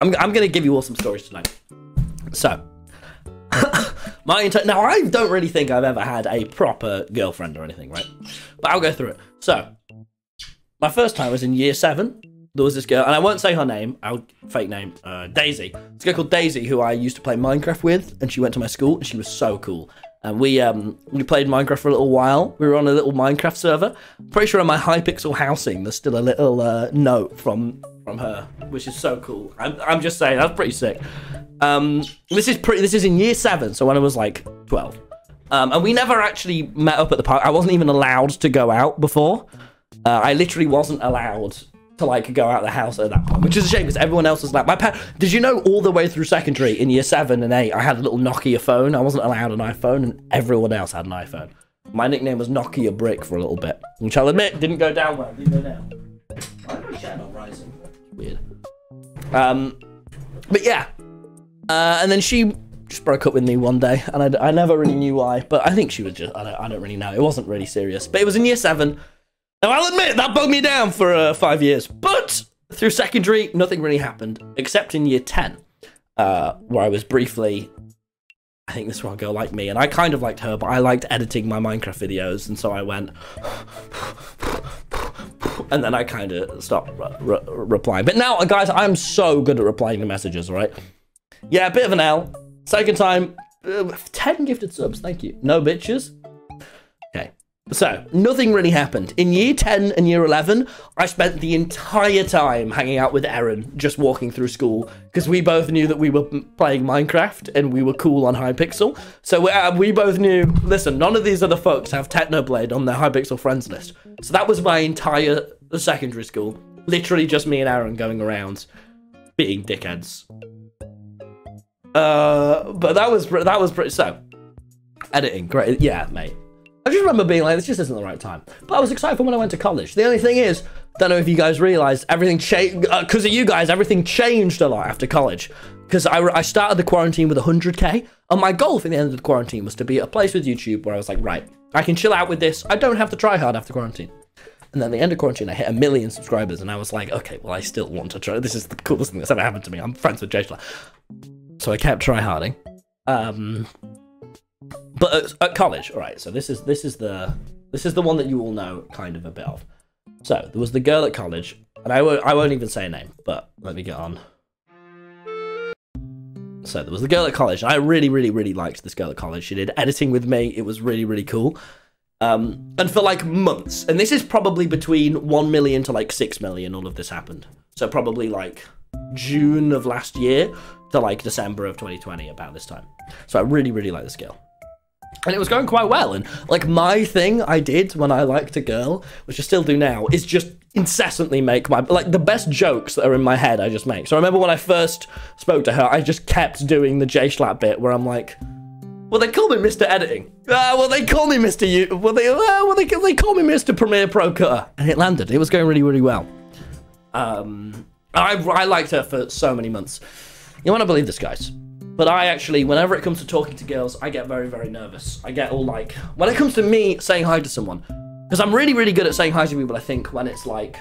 I'm going to give you all some stories tonight. So, now I don't really think I've ever had a proper girlfriend or anything, right? But I'll go through it. So, my first time was in year 7. There was this girl, and I won't say her name, fake name, Daisy. This girl called Daisy, who I used to play Minecraft with, and she went to my school, and she was so cool. And we played Minecraft for a little while. We were on a little Minecraft server. Pretty sure on my Hypixel housing, there's still a little note from her, which is so cool. I'm just saying, that's pretty sick. This is in year 7, so when I was like 12. And we never actually met up at the park. I wasn't even allowed to go out before. I literally wasn't allowed to like go out of the house at that point, which is a shame because everyone else was like, did you know all the way through secondary in year 7 and 8, I had a little Nokia phone. I wasn't allowed an iPhone and everyone else had an iPhone. My nickname was Nokia Brick for a little bit, which I'll admit didn't go down well. Didn't go down. Why am I not rising? Weird. But yeah. And then she just broke up with me one day, and I never really knew why, but I think she was just, I don't really know. It wasn't really serious, but it was in year 7. Now, I'll admit, that bugged me down for 5 years, but through secondary, nothing really happened, except in year 10, where I was briefly, I think this one girl liked me, and I kind of liked her, but I liked editing my Minecraft videos, and so I went, and then I kind of stopped replying. But now, guys, I'm so good at replying to messages, all right? Yeah, a bit of an L. Second time, 10 gifted subs, thank you. No bitches. Okay. So, nothing really happened. In year 10 and year 11, I spent the entire time hanging out with Erin, just walking through school, because we both knew that we were playing Minecraft, and we were cool on Hypixel. So we both knew, listen, none of these other folks have Technoblade on their Hypixel friends list. So that was my entire secondary school. Literally just me and Erin going around being dickheads. But that was pretty, so. Editing, great, yeah, mate. I just remember being like, this just isn't the right time. But I was excited for when I went to college. The only thing is, don't know if you guys realized, everything changed, because of you guys, everything changed a lot after college. Because I started the quarantine with 100k, and my goal for the end of the quarantine was to be at a place with YouTube where I was like, right, I can chill out with this. I don't have to try hard after quarantine. And then the end of quarantine, I hit 1 million subscribers, and I was like, okay, well, I still want to try. This is the coolest thing that's ever happened to me. I'm friends with Jay. So I kept try-harding. But at college, all right, so this is the one that you all know kind of a bit of. So there was the girl at college, and I won't even say a name, but let me get on. So there was the girl at college, and I really, really, really liked this girl at college. She did editing with me. It was really, really cool. And for like months, and this is probably between 1 million to like 6 million, all of this happened. So probably like June of last year to like December of 2020, about this time. So I really, really like this girl. And it was going quite well, and like my thing I did when I liked a girl, which I still do now, is just incessantly make like the best jokes that are in my head I just make. So I remember when I first spoke to her, I just kept doing the J-Schlap bit where I'm like, well, they call me Mr. Editing. Well, they call me Mr. They call me Mr. Premiere Pro Cutter, and it landed. It was going really, really well. I liked her for so many months. You want to believe this, guys? But I actually, whenever it comes to talking to girls, I get very, very nervous. I get all like, when it comes to me saying hi to someone, because I'm really, really good at saying hi to people, I think, when it's like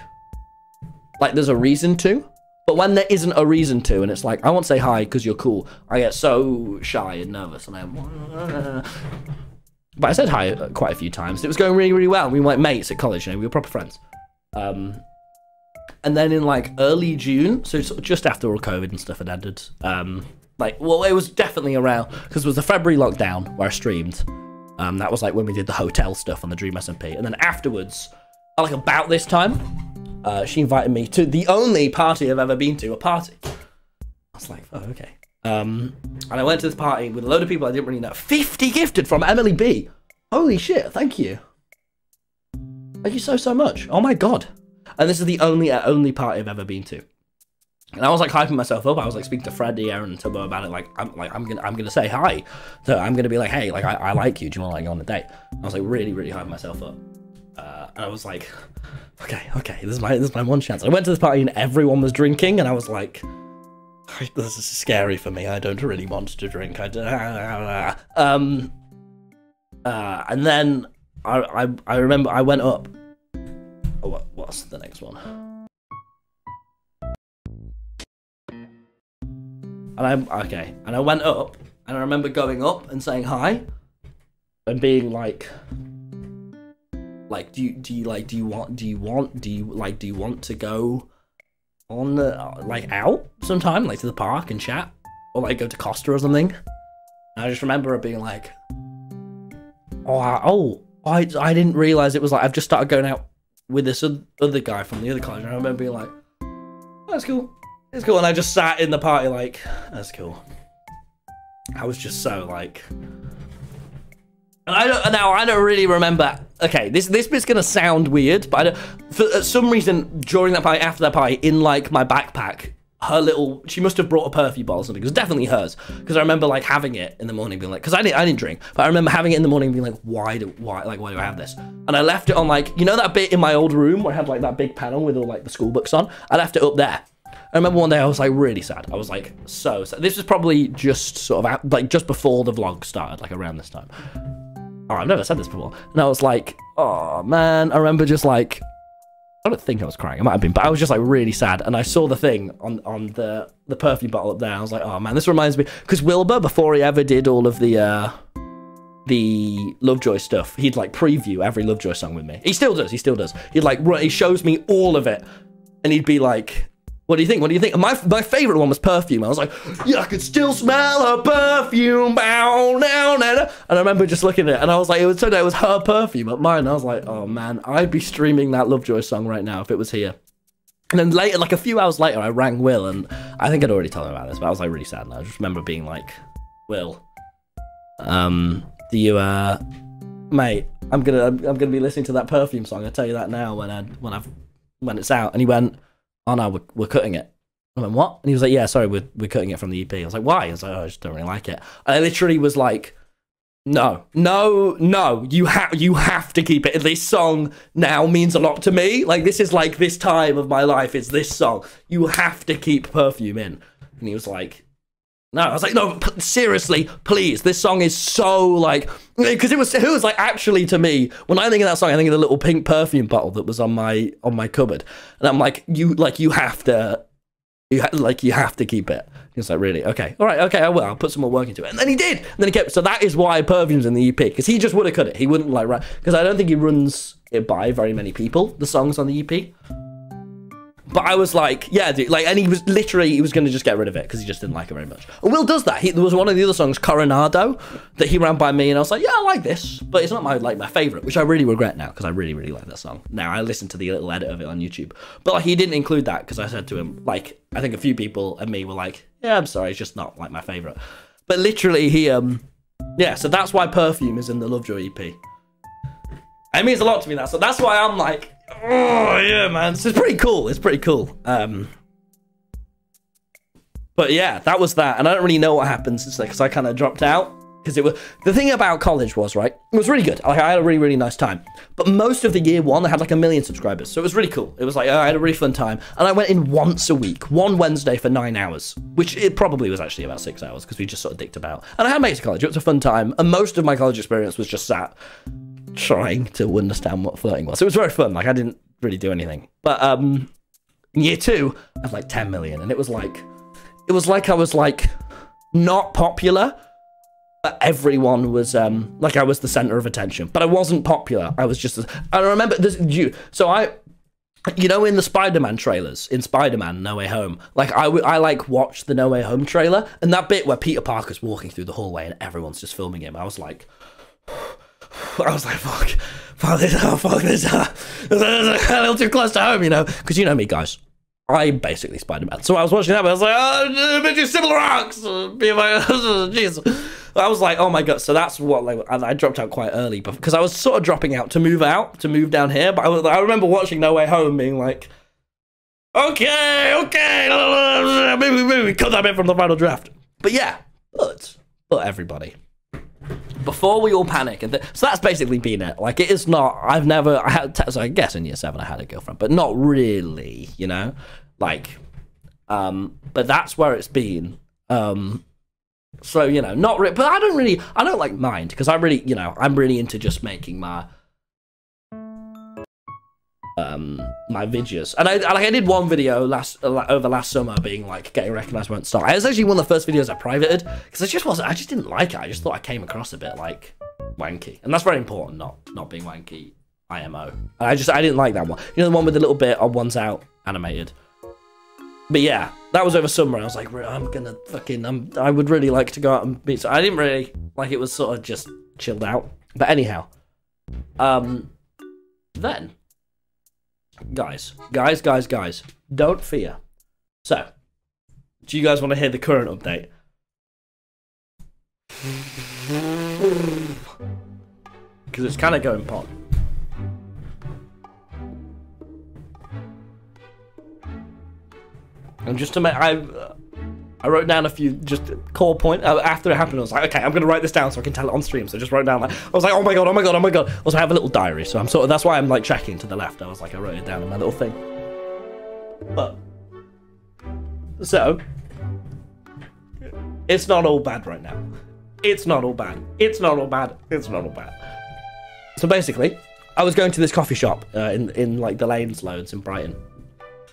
there's a reason to. But when there isn't a reason to, and it's like, I won't say hi because you're cool, I get so shy and nervous, and but I said hi quite a few times. It was going really, really well. We were like mates at college, you know, we were proper friends. And then in like early June, so just after all COVID and stuff had ended, well, it was definitely around, because it was the February lockdown where I streamed. That was like when we did the hotel stuff on the Dream SMP. And then afterwards, like about this time, she invited me to the only party I've ever been to, a party. I was like, oh, okay. And I went to this party with a load of people I didn't really know. 50 gifted from Emily B. Holy shit, thank you. Thank you so, so much. Oh my God. And this is the only party I've ever been to. And I was like hyping myself up. I was like speaking to Freddie, Aaron, and Tubbo about it. I'm gonna say hi. So I'm gonna be like, hey, like I like you. Do you want to like go on a date? I was like really, really hyping myself up. And I was like, okay, this is my one chance. I went to this party and everyone was drinking, and I was like, this is scary for me. I don't really want to drink. And then I remember I went up. Oh, what's the next one? And I went up, and I remember going up and saying hi, and being like, do you want to go on the, like, out sometime, like to the park and chat, or like go to Costa or something? And I just remember it being like, I didn't realize it was like, I've just started going out with this other guy from the other college, and I remember being like, oh, that's cool, it's cool, and I just sat in the party like, that's cool. I was just so like, and I don't really remember. Okay, this bit's gonna sound weird, but for some reason during that party, after that party, in like my backpack, she must have brought a perfume bottle or something. It was definitely hers, because I remember like having it in the morning, being like, because I didn't drink, but I remember having it in the morning, being like, why do I have this? And I left it on, like, you know that bit in my old room where I had like that big panel with all like the school books on. I left it up there. I remember one day I was like really sad. I was like so sad. This was probably just sort of like just before the vlog started, like around this time. Oh, I've never said this before. And I was like, oh man, I remember just like, I don't think I was crying, I might have been, but I was just like really sad. And I saw the thing on the perfume bottle up there. I was like, oh man, this reminds me, because Wilbur, before he ever did all of the Lovejoy stuff, he'd like preview every Lovejoy song with me. He still does. He'd like, he shows me all of it, and he'd be like, what do you think? What do you think? And my favorite one was Perfume. I was like, yeah, I could still smell her perfume. Bow, down, and I remember just looking at it, and I was like, it was her perfume at mine. I was like, oh man, I'd be streaming that Lovejoy song right now if it was here. And then later, like a few hours later, I rang Will, and I think I'd already told him about this, but I was like really sad. And I just remember being like, Will, do you, mate, I'm gonna be listening to that Perfume song. I'll tell you that now when it's out. And he went, oh no, we're cutting it. I went, what? And he was like, yeah, sorry, we're cutting it from the EP. I was like, why? I was like, oh, I just don't really like it. And I literally was like, no, you have to keep it. This song now means a lot to me. Like, this is like this time of my life. It's this song. You have to keep Perfume in. And he was like, no. I was like, no, seriously, please. This song is so like, because it was like, actually, to me, when I think of that song, I think of the little pink perfume bottle that was on my cupboard, and I'm like, you have to keep it. He was like, really? Okay, all right, okay, I will. I'll put some more work into it. And then he did. And then he kept. So that is why Perfume's in the EP, because he just would have cut it. He wouldn't like, because I don't think he runs it by very many people, the songs on the EP. But I was like, yeah, dude, like, and he was going to just get rid of it because he just didn't like it very much. And Will does that. There was one of the other songs, Coronado, that he ran by me, and I was like, yeah, I like this, but it's not my favorite, which I really regret now, because I really, really like that song. Now, I listened to the little edit of it on YouTube. But like, he didn't include that, because I said to him, like, I think a few people and me were like, yeah, I'm sorry, it's just not like my favorite. But literally, he, yeah, so that's why Perfume is in the Lovejoy EP. It means a lot to me, so that's why I'm like, oh yeah, man. So it's pretty cool. But yeah, that was that, and I don't really know what happened since then, because I kind of dropped out. Because it was, the thing about college was, right, it was really good. Like, I had a really, really nice time. But most of the year one, I had like 1 million subscribers, so it was really cool. It was like, I had a really fun time, and I went in once a week, one Wednesday for 9 hours, which it probably was actually about 6 hours, because we just sort of dicked about. And I had mates at college. It was a fun time, and most of my college experience was just sat trying to understand what flirting was. It was very fun. Like, I didn't really do anything. But in year two, I had like 10 million, and it was like I was like not popular, but everyone was like, I was the center of attention, but I wasn't popular. I was just, I remember this, so you know, in the Spider-Man trailers, in Spider-Man No Way Home, like I like watched the No Way Home trailer, and that bit where Peter Parker's walking through the hallway and everyone's just filming him, I was like, fuck this, a little too close to home, you know, because you know me, guys, I'm basically Spider-Man. So I was watching that, but I was like, oh, bit too similar arcs, jeez. I was like, oh my god. So that's what, like, I dropped out quite early, but because I was sort of dropping out to move down here. But I remember watching No Way Home, being like, okay, maybe cut that bit from the final draft. But yeah, but everybody, before we all panic, and so that's basically been it. Like, it is not. So I guess in year 7 I had a girlfriend, but not really, you know, like, but that's where it's been. So, you know, not really, but I don't like mind, because I really, you know, I'm really into just making my my videos. And I did one video over last summer being like getting recognized won't start. It was actually one of the first videos I privated because I just didn't like it. I just thought I came across a bit like wanky, and that's very important, not being wanky IMO. I didn't like that one. You know, the one with the little bit on one's out animated. But yeah, that was over summer. I was like, I would really like to go out and meet. So I didn't really like it. Was sort of just chilled out. But anyhow, then, guys, don't fear. So, do you guys want to hear the current update? Because it's kind of going pop. And just to make, I wrote down a few just core point after it happened. I was like, okay, I'm gonna write this down so I can tell it on stream. So I just wrote down like, I was like, oh my god. Also, I have a little diary, so I'm that's why I'm like tracking to the left. I was like, I wrote it down in my little thing. But so it's not all bad right now. It's not all bad. So basically, I was going to this coffee shop in like the lanes loads in Brighton.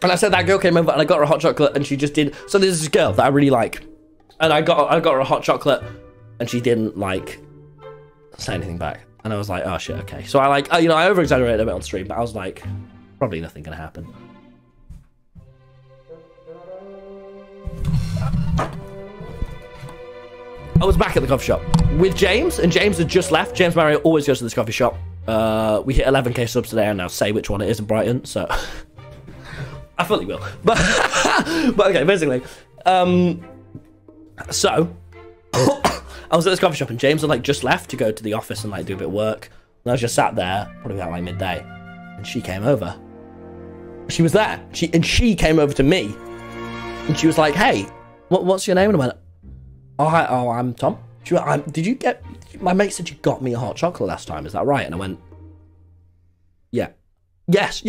And I said that girl came over and I got her a hot chocolate and she just did. So there's this girl that I really like, and I got her a hot chocolate and she didn't like say anything back. And I was like, oh shit, okay. So I I over exaggerated a bit on stream, but I was like, probably nothing gonna happen. I was back at the coffee shop with James, and James had just left. James Mario always goes to this coffee shop. We hit 11k subs today, and I'll say which one it is in Brighton. So. I fully will, but okay, basically, so I was at this coffee shop and James had like just left to go to the office and like do a bit of work, and I was just sat there probably about like midday, and she came over. She was there. She came over to me, and she was like, "Hey, what's your name?" And I went, "Oh, hi, I'm Tom." She went, "Did you get? My mate said you got me a hot chocolate last time. Is that right?" And I went, "Yeah." Yes.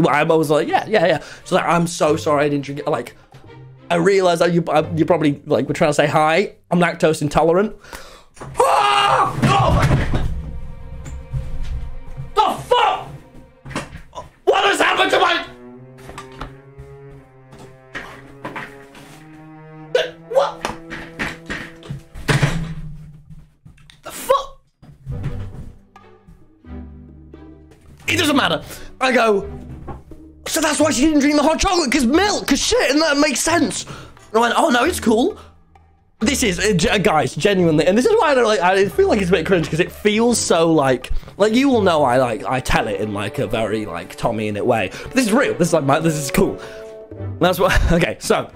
I was like, yeah. She's like, I'm so sorry I didn't drink it. Like, I realised that you probably like were trying to say hi. I'm lactose intolerant. Oh! The fuck? What has happened to my? What? The fuck? It doesn't matter. I go, so that's why she didn't drink the hot chocolate, because shit, and that makes sense. And I went, oh no, it's cool. This is, guys, genuinely, and this is why I don't like, I feel like it's a bit cringe, because it feels so like you all know I tell it in like a very like Tommyinnit way. But this is real, this is cool. And that's what, okay, so.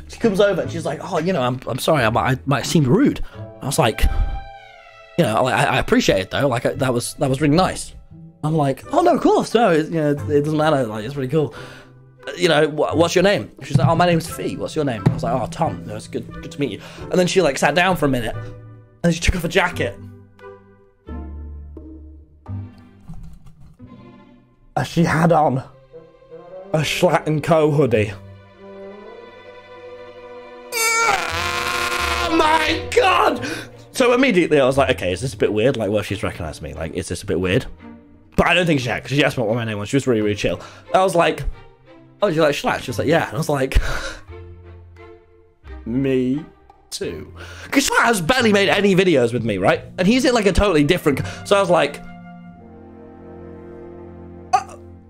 She comes over and she's like, oh, you know, I'm sorry, I might seem rude. I was like, you know, I appreciate it though. Like that was really nice. I'm like, oh no, of course, no. It doesn't matter. Like it's really cool. You know, what's your name? She's like, oh, my name's Fee. What's your name? I was like, oh, Tom. No, it's good to meet you. And then she like sat down for a minute, and she took off a jacket. And she had on a Schlatt & Co hoodie. Oh my god! So immediately I was like, okay, is this a bit weird? Like, well, she's recognized me. Like, is this a bit weird? But I don't think she had, because she asked me what my name was. She was really, really chill. I was like, oh, do you like Schlatt? She was like, yeah. And I was like, me too. Because Schlatt has barely made any videos with me, right? And he's in like a totally different... So I was like...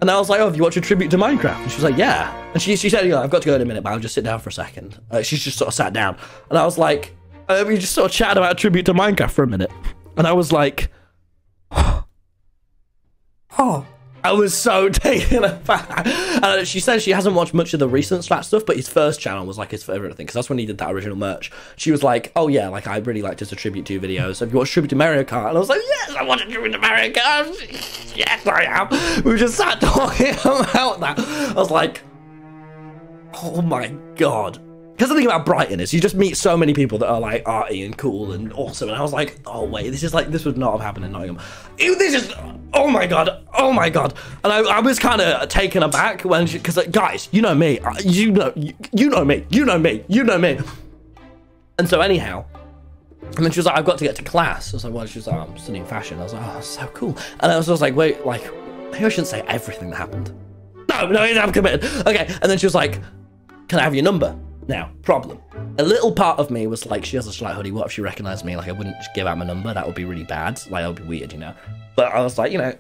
And I was like, oh, have you watched a tribute to Minecraft? And she was like, yeah. And she said, you know, I've got to go in a minute, but I'll just sit down for a second. She's just sort of sat down. And I was like... we just sort of chatted about a tribute to Minecraft for a minute. And I was like... Oh, I was so taken aback. And she said she hasn't watched much of the recent Schlatt stuff, but his first channel was like his favourite thing, because that's when he did that original merch. She was like, oh yeah, like I really liked his Tribute to videos. Have you watched Tribute to Mario Kart? And I was like, yes, I watched Tribute to Mario Kart. Yes, I am. We just sat talking about that. I was like, oh my god. Because the thing about Brighton is you just meet so many people that are like arty and cool and awesome, and I was like, oh wait, this would not have happened in Nottingham. This is, oh my god, and I was kind of taken aback when because like, guys, you know me, you know me, and so anyhow, And then she was like, I've got to get to class. I was like, well, she was like, I'm studying fashion. I was like, oh, that's so cool. And I was just like, wait, like, maybe I shouldn't say everything that happened. No, I'm committed. Okay. And then she was like, can I have your number? Now, problem. A little part of me was like, she has a slight hoodie. What if she recognized me? Like, I wouldn't just give out my number. That would be really bad. Like, that would be weird, you know? But I was like, you know,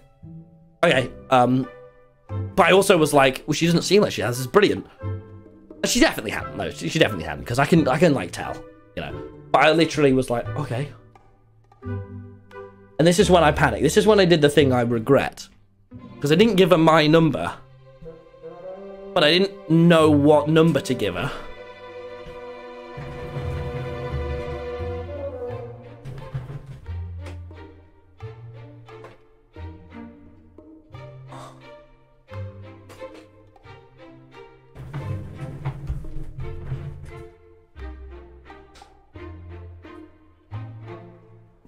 okay. But I also was like, well, she doesn't seem like she has. This is brilliant. She definitely hadn't. No, she definitely hadn't. Because I can like tell, you know? But I literally was like, okay. And this is when I panicked. This is when I did the thing I regret. Because I didn't give her my number. But I didn't know what number to give her.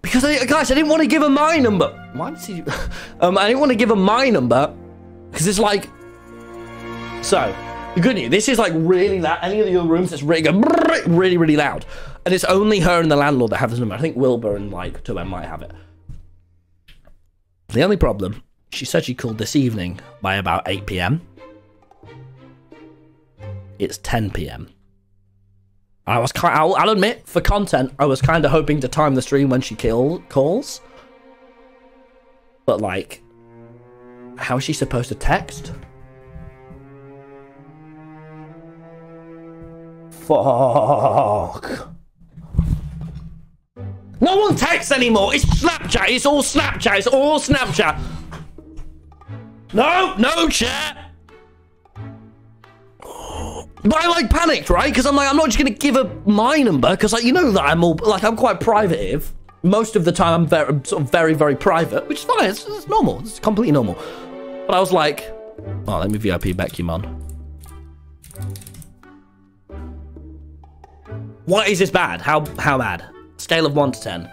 Because guys, I didn't want to give her my number. Why did she? I didn't want to give her my number because it's like. So the good news, this is like really loud. Any of the other rooms, it's really, really loud, and it's only her and the landlord that have this number. I think Wilbur and like Tobin might have it. The only problem, she said she called this evening by about 8 p.m. It's 10 p.m. I was I'll admit, for content, I was kind of hoping to time the stream when she calls. But, like, how is she supposed to text? Fuck. No one texts anymore. It's Snapchat. It's all Snapchat. It's all Snapchat. No chat. But I like panicked, right? Because I'm like, I'm not just gonna give her my number because, like, you know that I'm all like, I'm quite privative. Most of the time, I'm very, very private, which is fine. It's normal. It's completely normal. But I was like, oh, let me VIP back you, man. What is this bad? How bad? Scale of 1 to 10.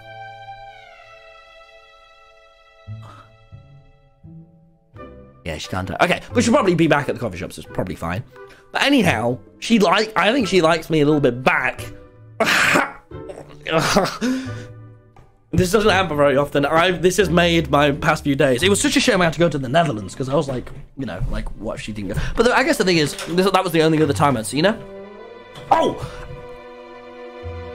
Yeah, she can't do it. Okay, but she'll probably be back at the coffee shop, so it's probably fine. But anyhow, I think she likes me a little bit back. This doesn't happen very often. This has made my past few days. It was such a shame I had to go to the Netherlands, because I was like, you know, like, what if she didn't go? But I guess the thing is, that was the only other time I'd seen her. Oh!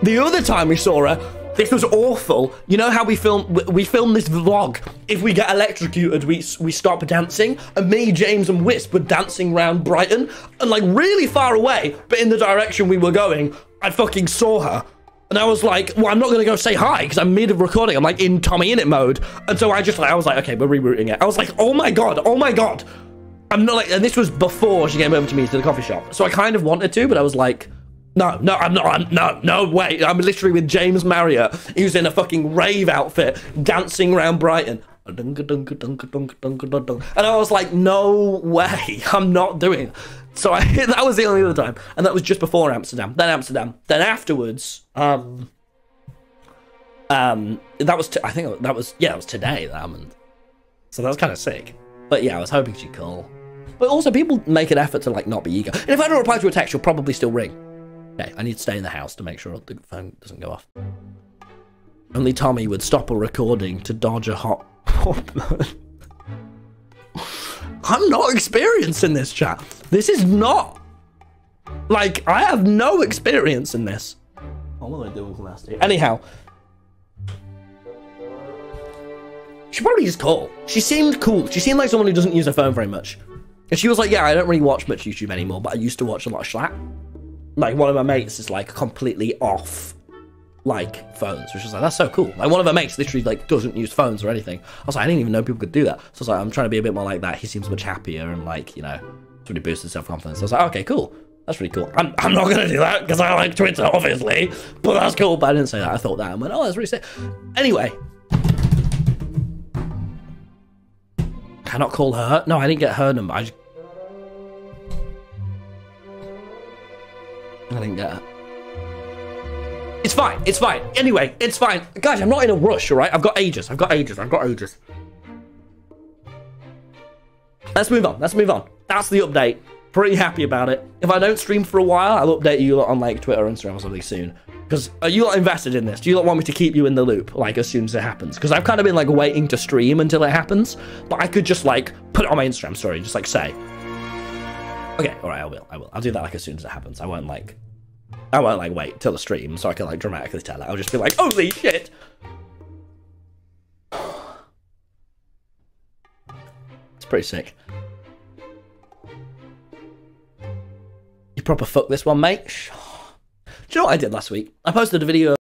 The other time we saw her, this was awful. You know how we film this vlog? If we get electrocuted, we stop dancing. And me, James, and Wisp were dancing around Brighton. And, like, really far away, but in the direction we were going, I fucking saw her. And I was like, well, I'm not going to go say hi because I'm mid of recording. I'm, like, in Tommyinnit mode. And so I was like, okay, we're rerouting it. I was like, oh my God. I'm not like, and this was before she came over to me to the coffee shop. So I kind of wanted to, but I was like, no, I'm not. No way. I'm literally with James Marriott. He was in a fucking rave outfit, dancing around Brighton. And I was like, no way. I'm not doing it. So that was the only other time. And that was just before Amsterdam. Then Amsterdam. Then afterwards, that was, I think that was today that happened. So that was kind of sick. But yeah, I was hoping she'd call. But also, people make an effort to, like, not be eager. And if I don't reply to a text, she'll probably still ring. Okay, I need to stay in the house to make sure the phone doesn't go off. Only Tommy would stop a recording to dodge a hot burn. I'm not experienced in this, chat. This is not... Like, I have no experience in this. What am I doing with nasty? Anyhow. She probably just called. She seemed cool. She seemed like someone who doesn't use her phone very much. And she was like, yeah, I don't really watch much YouTube anymore, but I used to watch a lot of Slack. Like, one of my mates is, like, completely off, like, phones, which is like, that's so cool. Like, one of my mates literally, like, doesn't use phones or anything. I was like, I didn't even know people could do that. So I was like, I'm trying to be a bit more like that. He seems much happier and, like, you know, it's really boosted self-confidence. So I was like, okay, cool. That's really cool. I'm not going to do that because I like Twitter, obviously. But that's cool. But I didn't say that. I thought that and went, oh, that's really sick. Anyway. Cannot call her. No, I didn't get her number. I didn't get her. It's fine. It's fine. Anyway, it's fine. Guys, I'm not in a rush, all right? I've got ages. Let's move on. That's the update. Pretty happy about it. If I don't stream for a while, I'll update you on, like, Twitter or Instagram or something soon. Because are you not invested in this? Do you not want me to keep you in the loop, like, as soon as it happens? Because I've kind of been, like, waiting to stream until it happens, but I could just, like, put it on my Instagram story, just, like, say. Okay, alright, I will. I'll do that, like, as soon as it happens. I won't, like, wait till the stream so I can, like, dramatically tell it. I'll just be like, holy shit! It's pretty sick. You proper fuck this one, mate. Do you know what I did last week? I posted a video